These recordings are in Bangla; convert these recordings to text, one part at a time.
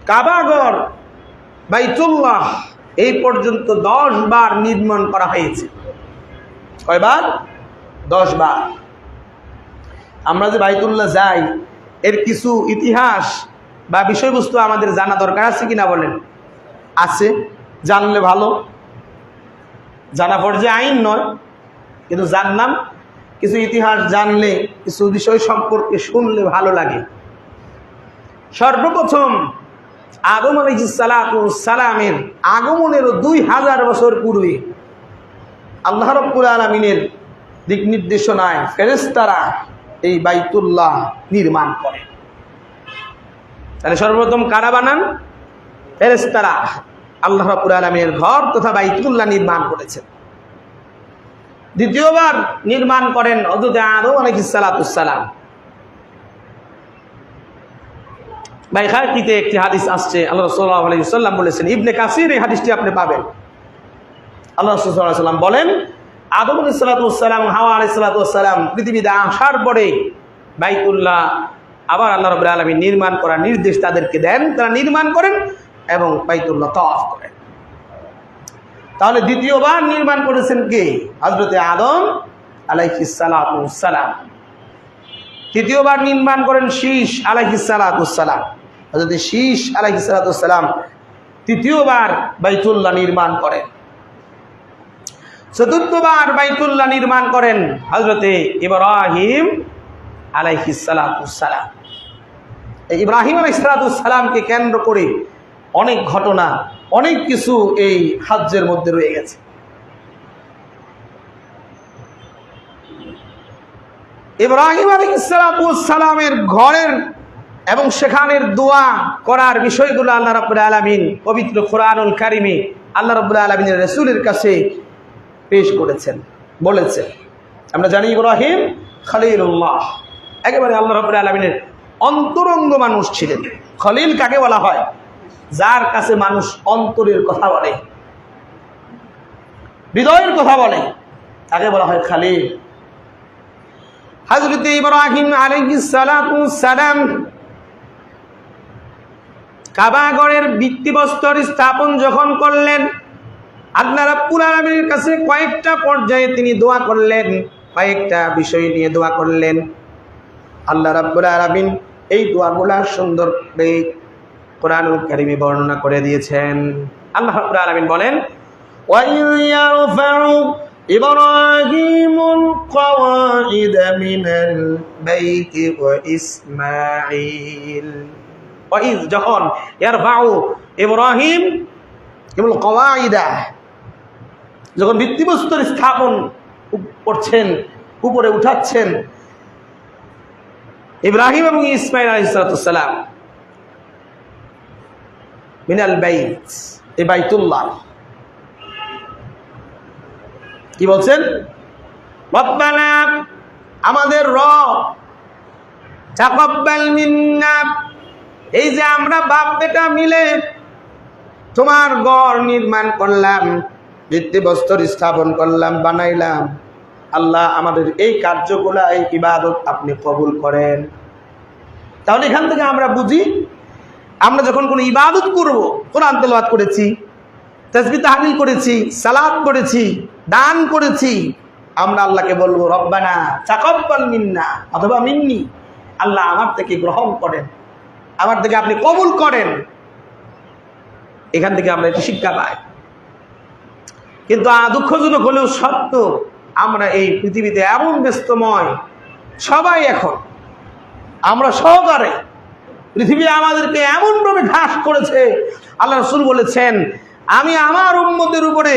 কাবাঘর বাইতুল্লাহ এই পর্যন্ত 10 বার নির্মাণ করা হয়েছে। কয়বার? 10 বার। আমরা যে বাইতুল্লাহ যাই, এর কিছু ইতিহাস বা বিষয়বস্তু আমাদের জানা দরকার আছে কিনা বলেন? আছে, জানলে ভালো। জানা ফরজে আইন নয়, কিন্তু জানলাম, কিছু ইতিহাস জানলে, কিছু বিষয় সম্পর্কে শুনলে ভালো লাগে। সর্বপ্রথম আদম আলাইহিস সালামের আগমনেরও 2000 বছর পূর্বে আল্লাহ রাব্বুল আলামিনের দিক নির্দেশনায় ফেরেশতারা এই বাইতুল্লাহ নির্মাণ করে। তাহলে সর্বপ্রথম কারা বানান? ফেরেশতারা আল্লাহ রাব্বুল আলামিনের ঘর তথা বাইতুল্লাহ নির্মাণ করেছেন। দ্বিতীয়বার নির্মাণ করেন হযরত আদম আলাইহিস সালাম। বাইহাকিতে একটি হাদিস আসছে, আল্লাহ রাসূল সাল্লাল্লাহু আলাইহি ওয়াসাল্লাম বলেছেন, ইবনে কাসির এই হাদিসটি আপনি পাবেন। আল্লাহ রাসূল সাল্লাল্লাহু আলাইহি ওয়াসাল্লাম বলেন, আদম আলাইহিস সালাম, হাওয়া আলাইহিস সালাম পৃথিবীতে আসার পরে বাইতুল্লাহ আবার আল্লাহ রাব্বুল আলামিন নির্মাণ করার নির্দেশ তাদেরকে দেন। তারা নির্মাণ করেন এবং বাইতুল্লাহ তাওয়াফ করেন। তাহলে দ্বিতীয়বার নির্মাণ করেছেন কে? হযরত আদম আলাইহিস সালাম। তৃতীয়বার নির্মাণ করেন শীশ আলাইহিস সালাম। হযরত শীশ আলাইহিস সালাম তৃতীয়বার বাইতুল্লাহ নির্মাণ করেন। চতুর্থবার বাইতুল্লাহ নির্মাণ করেন হযরত ইব্রাহিম আলাইহিস সালাম। ইব্রাহিম আলাইহিস সালামকে কেন্দ্র করে অনেক ঘটনা, অনেক কিছু এই হজ্জের মধ্যে রয়ে গেছে। ইব্রাহিম আলাইহিস সালামের ঘরের এবং সেখানের দোয়া করার বিষয়গুলো আল্লাহ রাব্বুল আলামিন পবিত্র কোরআনুল কারীমে আল্লাহ রাব্বুল আলামিনের রাসূলের কাছে পেশ করেছেন, বলেছেন। আমরা জানি ইব্রাহিম খলিলুল্লাহ, একেবারে আল্লাহ রাব্বুল আলামিনের অন্তরঙ্গ মানুষ ছিলেন। খলিল কাকে বলা হয়? যার কাছে মানুষ অন্তরের কথা বলে, হৃদয়ের কথা বলে, তাকে বলা হয় খলিল। হযরত ইব্রাহিম আলাইহিস সালাম কাবাগরের ভিত্তিপ্রস্তর স্থাপন যখন করলেন, আল্লাহ রাব্বুল আলামিনের কাছে কয়েকটা পর্যায়ে তিনি দোয়া করলেন, কয়েকটা বিষয় নিয়ে দোয়া করলেন। আল্লাহ রাব্বুল আলামিন এই দোয়াগুলা সুন্দর করে কোরআনুল কারীমে বর্ণনা করে দিয়েছেন। আল্লাহ রাব্বুল আলামিন বলেন, ওয়া ইয়ারফাউ ইব্রাহিমুল কওয়াইদা মিনাল বাইতি ওয়া ইসমাঈল। ওয়াইজ যখন ইয়ারফাউ ইব্রাহিম ইবুল কওয়াইদা, যখন ভিত্তিপ্রস্তর স্থাপন করছেন, উপরে উঠাচ্ছেন ইব্রাহিম এবং ইসমাঈল আলাইহিস সালাম মিনাল বাইত, এই বাইতুল্লাহ। কি বলছেন? রব্বানা, আমাদের রব, তাকাব্বাল মিন্না, এই যে আমরা বাপ বেটা মিলে তোমার ঘর নির্মাণ করলাম, ভিত্তিপ্রস্তর স্থাপন করলাম, বানাইলাম, আল্লাহ আমাদের এই কার্যগুলা, এই ইবাদত আপনি কবুল করেন। তাহলে এখান থেকে আমরা বুঝি, আমরা যখন কোনো ইবাদত করব, কোরআন তেলাওয়াত করেছি, তাসবিহ তাহলিল করেছি, সালাত করেছি, দান করেছি, আমরা আল্লাহকে বলবো রব্বানা তাকাব্বাল মিন্না অথবা মিন্নি, আল্লাহ আমার থেকে গ্রহণ করেন, আমার থেকে আপনি কবুল করেন। এখান থেকে আমরা এটি শিক্ষা পাই। কিন্তু দুঃখজনক হলেও সত্য, আমরা এই পৃথিবীতে এমন ব্যস্তময়, সবাই এখন আমরা সহকারে পৃথিবী আমাদেরকে এমনভাবে ঘাস করেছে। আল্লাহ রাসূল বলেছেন, আমি আমার উম্মতের উপরে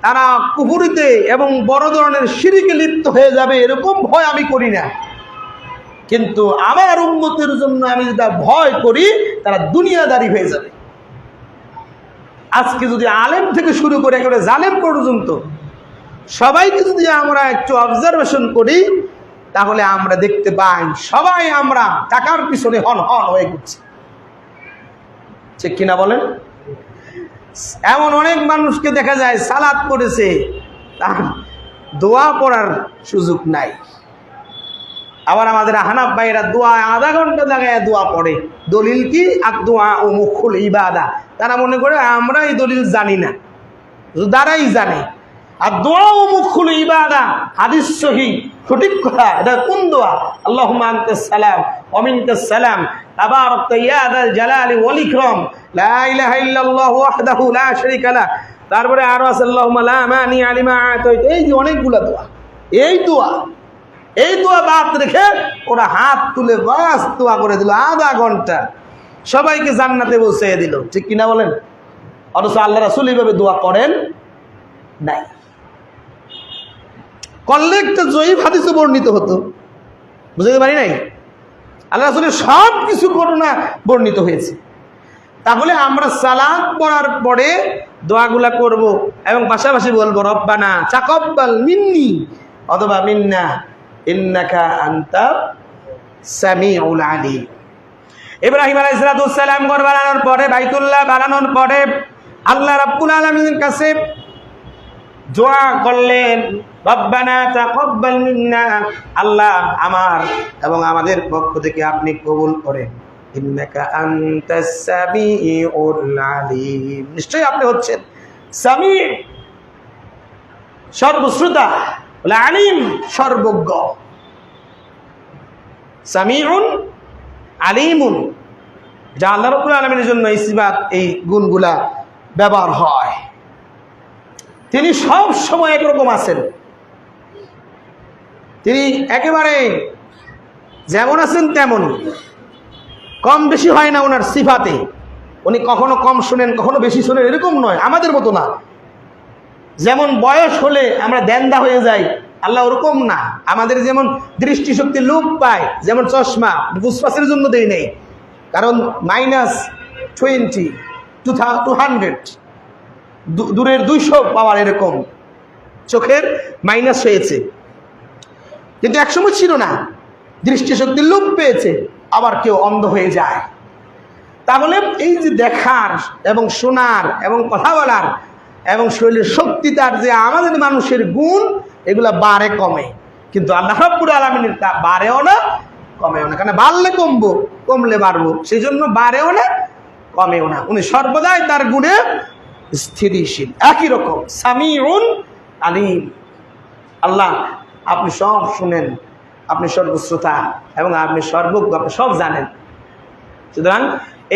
তারা কুফরিতে এবং বড় ধরনের শিরকে লিপ্ত হয়ে যাবে এরকম ভয় আমি করি না, কিন্তু আমার উম্মতের জন্য আমি যেটা ভয় করি, তারা দুনিয়াদারি হয়ে যাবে। আজকে যদি আলেম থেকে শুরু করে একেবারে জালেম পর্যন্ত সবাইকে যদি আমরা একটু অবজারভেশন করি, তাহলে আমরা দেখতে পাই সবাই আমরা টাকার পিছনে হন হন হয়ে ঘুরছি। ঠিক কিনা বলেন? এমন অনেক মানুষকে দেখা যায় সালাত করেছে, তার দোয়া পড়ার সুযোগ নাই। আবার আমাদের হানাফ ভাইরা দোয়া আধা ঘন্টা জায়গায় দোয়া পড়ে। দলিল কি? আদ-দুআ ও মুখুল ইবাদা। তারা মনে করে আমরা এই দলিল জানি না, তারাই জানে। আদ-দুআ ও মুখুল ইবাদা হাদিস সহিহ, সঠিক কথা। এটা কোন দোয়া? আল্লাহুম্মা আনতাস সালাম ওয়া মিনকাস সালাম তাবারাকতা ইয়া যাল জালালি ওয়াল ইকরাম লা ইলাহা ইল্লাল্লাহু ওয়াহদাহু লা শারীকা লাহ। তারপরে আরো আছে আল্লাহুম্মা লা মানিআ লিমা আতাইতা। এই যে অনেকগুলো দোয়া, এই দোয়া বাদ রেখে ওরা হাত তুলে বাস দোয়া করে দিল আধা ঘন্টা, সবাইকে জান্নাতে পৌঁছে দিল। ঠিক কিনা বলেন? অথচ আল্লাহ রাসূল এইভাবে দোয়া করেন নাই। করলে একটা জয়ীফ হাদিসে বর্ণিত হতো, বুঝতে পারি নাই? আল্লাহ রাসূলের সব কিছু ঘটনা বর্ণিত হয়েছে। তাহলে আমরা সালাত পড়ার পরে দোয়াগুলা করব এবং পাশাপাশি বলবো রব্বানা তাকাব্বাল মিন্নি অথবা মিন্না ইন্নাকা আনতা সামিউল আলিম। ইব্রাহিম আলাইহিস সালাম ঘর বানানোর পরে, বাইতুল্লাহ বানানোর পরে আল্লাহ রাব্বুল আলামিনের কাছে দোয়া করলেন, রব্বানা তাকাব্বাল মিন্না, আল্লাহ আমার এবং আমাদের পক্ষ থেকে আপনি কবুল করেন। ইন্নাকা আনতাস সামিউল আলিম, নিশ্চয়ই আপনি হচ্ছেন সামি, সর্বশ্রোতা, আলিম, সর্বজ্ঞ। সামিউন আলিমুন, যা আল্লাহ রাব্বুল আলামিনের জন্য এই সিফাত, এই গুণগুলা ব্যবহার হয়। তিনি সব সময় একরকম আছেন, তিনি একেবারে যেমন আছেন তেমন, কম বেশি হয় না ওনার সিফাতে। উনি কখনো কম শোনেন, কখনো বেশি শোনেন, এরকম নয়, আমাদের মতো না। যেমন বয়স হলে আমরা দেন্দা হয়ে যাই, আল্লাহ ওরকম না। আমাদের যেমন দৃষ্টিশক্তি লোপ পায়, যেমন চশমা ফুসফাসের জন্য দেই নেই, কারণ -20 200 দূরের 200 পাওয়ার এরকম চোখের মাইনাস হয়েছে। কিন্তু একসময় ছিল না, দৃষ্টিশক্তি লোপ পেয়েছে, আবার কেউ অন্ধ হয়ে যায়। তাহলে এই যে দেখার এবং শোনার এবং কথা বলার এবং শরীরের শক্তি, তার যে আমাদের মানুষের গুণ, এগুলা বাড়ে কমে, কিন্তু আল্লাহ রাব্বুল আলামিনের তা বাড়েও না কমেও না। কারণ বাড়লে কমবো, কমলে বাড়বো, সেই জন্য বাড়েও না কমেও না। উনি সর্বদাই তার গুণে স্থিতিশীল, একই রকম সামিউন আলিম। আল্লাহ আপনি সব শুনেন, আপনি সর্বশ্রোতা এবং আপনি সর্বজ্ঞ, আপনি সব জানেন। সুতরাং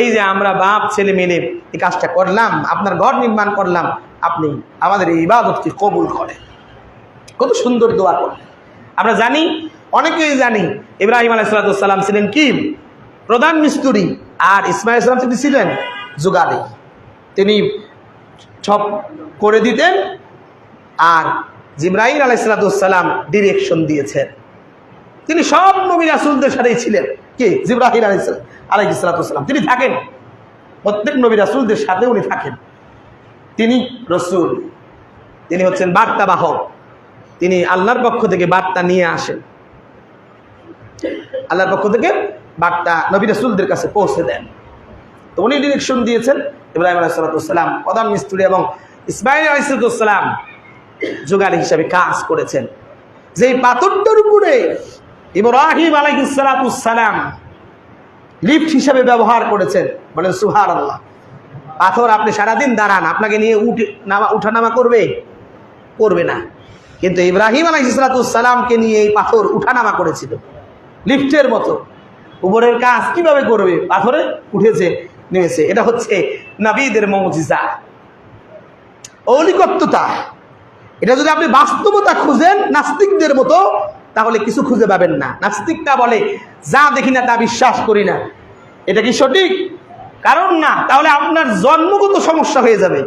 এই যে আমরা বাপ ছেলে মিলে এই কাজটা করলাম, আপনার ঘর নির্মাণ করলাম, আপনি আমাদের এই ইবাদতকে কবুল করেন। কত সুন্দর দোয়া করলেন। আমরা জানি, অনেকেই জানি, ইব্রাহিম আলাইহিস সালাম ছিলেন কি? প্রধান মিস্ত্রি। আর ইসমাঈল আলাইহিস সালাম তিনি ছিলেন যুগালি, তিনি সব করে দিতেন। আর জিবরাইল আলাইহিস সালাম ডিরেকশন দিয়েছেন। তিনি সব নবী রাসূলদের সাথেই ছিলেন। কে? জিবরাইল আলাইহিস সালাম। তিনি থাকেন প্রত্যেক নবী রাসূলদের সাথে, উনি থাকেন। তিনি রসুল, তিনি হচ্ছেন বার্তা বাহক, তিনি আল্লাহর পক্ষ থেকে বার্তা নিয়ে আসেন, আল্লাহর পক্ষ থেকে বার্তা নবী রাসূলদের কাছে পৌঁছে দেন। তো উনি ডিরেকশন দিয়েছেন। ইব্রাহিম আলাইহিস সালাম প্রধান মিস্ত্রি এবং ইসমাঈল আলাইহিস সালাম যুগালি হিসাবে কাজ করেছেন। যে পাথরটার উপরে ইব্রাহিম আলাইহিস সালাম লিফট হিসাবে ব্যবহার করেছেন, বলেন সুবহানাল্লাহ। পাথর আপনি সারাদিন দাঁড়ান, আপনাকে নিয়ে উঠানামা করবে না, কিন্তু ইব্রাহিম আলাইহিস সালামকে নিয়ে এই পাথর উঠানামা করেছিল লিফটের মতো। উপরের কাজ কিভাবে করবে? পাথরে উঠেছে নেমেছে। এটা হচ্ছে নবীদের মুজিজা, অলৌকিকতা। এটা যদি আপনি বাস্তবতা খুঁজেন নাস্তিকদের মতো, তাহলে কিছু খুঁজে পাবেন না। নাস্তিকটা বলে যা দেখি না তা বিশ্বাস করি না। এটা কি সঠিক? কারণ না, তাহলে আপনার জন্মগত সমস্যা হয়ে যাবে।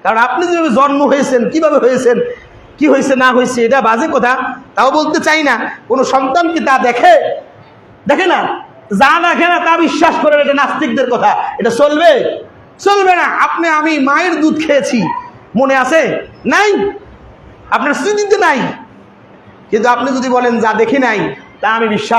কারণ আপনি যেভাবে জন্ম হয়েছেন, কিভাবে হয়েছেন, কি হয়েছে না হয়েছে, এটা বাজে কথা, তাও বলতে চাই না। কোনো সন্তান কি তা দেখে না? যা দেখে না তা বিশ্বাস করে, এটা নাস্তিকদের কথা। এটা চলবে না। আমি মায়ের দুধ খেয়েছি, মনে আছে? নাই, আপনার স্মৃতিতে নাই। কিন্তু আপনি যদি বলেন যা দেখি নাই তা আমি বিশ্বাস